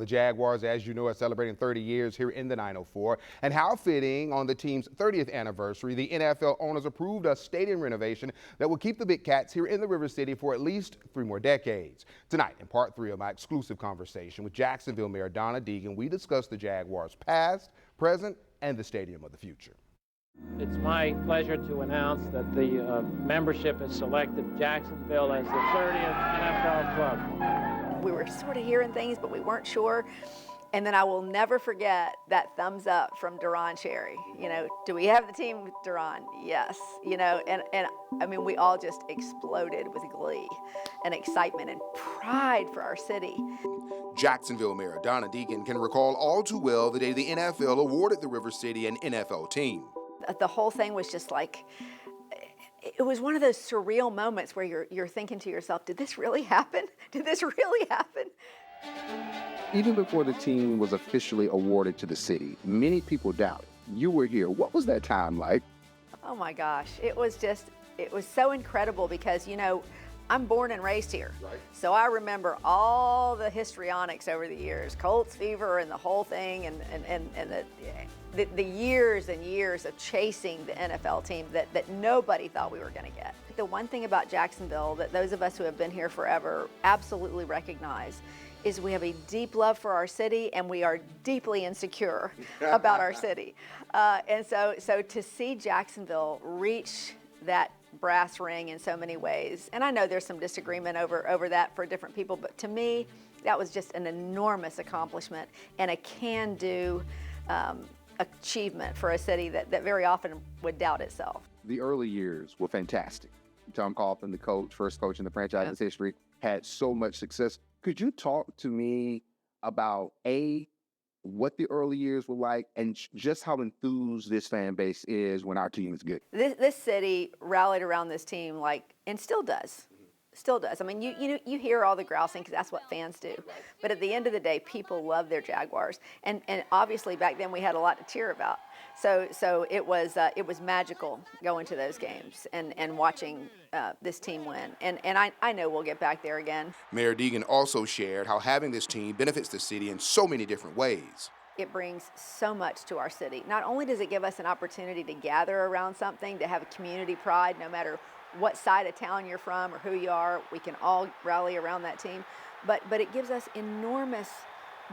The Jaguars, as you know, are celebrating 30 years here in the 904. And how fitting, on the team's 30th anniversary, the NFL owners approved a stadium renovation that will keep the Big Cats here in the River City for at least 3 more decades. Tonight, in part 3 of my exclusive conversation with Jacksonville Mayor Deegan, we discuss the Jaguars' past, present, and the stadium of the future. It's my pleasure to announce that the membership has selected Jacksonville as the 30th NFL club. We were sort of hearing things, but we weren't sure. And then I will never forget that thumbs up from Duron Cherry. You know, do we have the team, Duron? Yes. You know, and I mean, we all just exploded with glee and excitement and pride for our city. Jacksonville Mayor Deegan can recall all too well the day the NFL awarded the River City an NFL team. The whole thing was just like, it was one of those surreal moments where you're thinking to yourself, did this really happen? Did this really happen? Even before the team was officially awarded to the city, many people doubted. You were here. What was that time like? Oh my gosh, it was so incredible because, you know, I'm born and raised here. Right. So I remember all the histrionics over the years, Colts fever and the whole thing, and the years and years of chasing the NFL team that nobody thought we were going to get. The one thing about Jacksonville that those of us who have been here forever absolutely recognize is we have a deep love for our city, and we are deeply insecure about our city. And so to see Jacksonville reach that brass ring in so many ways, and I know there's some disagreement over that for different people, but to me, that was just an enormous accomplishment and a can-do achievement for a city that very often would doubt itself. The early years were fantastic. Tom Coughlin, the coach, first coach in the franchise's history, had so much success. Could you talk to me about what the early years were like, and just how enthused this fan base is when our team is good? This city rallied around this team, and still does. Still does. I mean, you hear all the grousing because that's what fans do. But at the end of the day, people love their Jaguars, and obviously back then we had a lot to cheer about. So it was magical going to those games and watching this team win. And I know we'll get back there again. Mayor Deegan also shared how having this team benefits the city in so many different ways. It brings so much to our city. Not only does it give us an opportunity to gather around something, to have a community pride, no matter what side of town you're from or who you are, we can all rally around that team. But it gives us enormous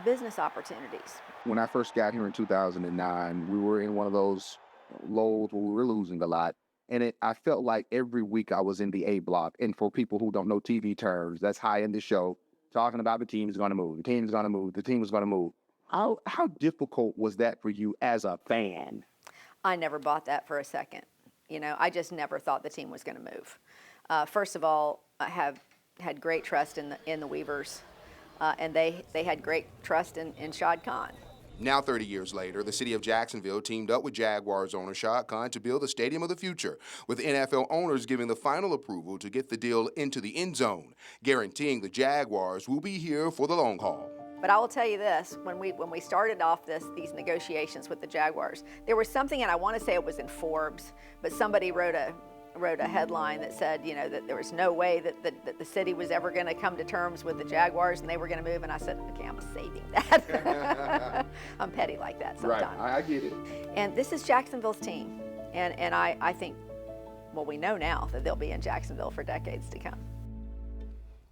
business opportunities. When I first got here in 2009, we were in one of those lows where we were losing a lot. And I felt like every week I was in the A block. And for people who don't know TV terms, that's high in the show, talking about the team is going to move, the team is going to move, the team is going to move. How difficult was that for you as a fan? I never bought that for a second. You know, I just never thought the team was going to move. First of all, I have had great trust in the Weavers, and they had great trust in Shad Khan. Now, 30 years later, the city of Jacksonville teamed up with Jaguars owner Shad Khan to build the stadium of the future, with NFL owners giving the final approval to get the deal into the end zone, guaranteeing the Jaguars will be here for the long haul. But I will tell you this, when we started off these negotiations with the Jaguars, there was something, and I want to say it was in Forbes, but somebody wrote a headline that said, you know, that there was no way that the city was ever going to come to terms with the Jaguars and they were going to move. And I said, okay, I'm saving that. I'm petty like that sometimes. Right, I get it. And this is Jacksonville's team. And I think, well, we know now that they'll be in Jacksonville for decades to come.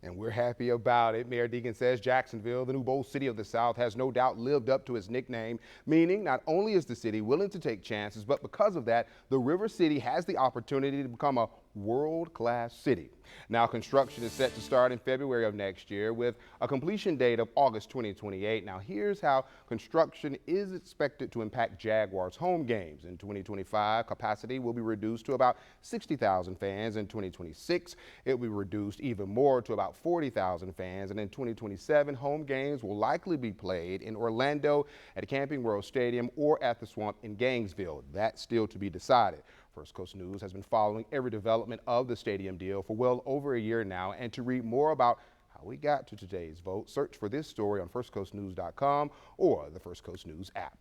And we're happy about it. Mayor Deegan says Jacksonville, the new bold city of the South, has no doubt lived up to its nickname, meaning not only is the city willing to take chances, but because of that, the River City has the opportunity to become a world-class city. Now, construction is set to start in February of next year with a completion date of August 2028. Now, here's how construction is expected to impact Jaguars home games. In 2025, capacity will be reduced to about 60,000 fans. In 2026, it will be reduced even more to about 40,000 fans. And in 2027, home games will likely be played in Orlando at Camping World Stadium or at the Swamp in Gainesville. That's still to be decided. First Coast News has been following every development of the stadium deal for well over a year now, and to read more about how we got to today's vote, search for this story on firstcoastnews.com or the First Coast News app.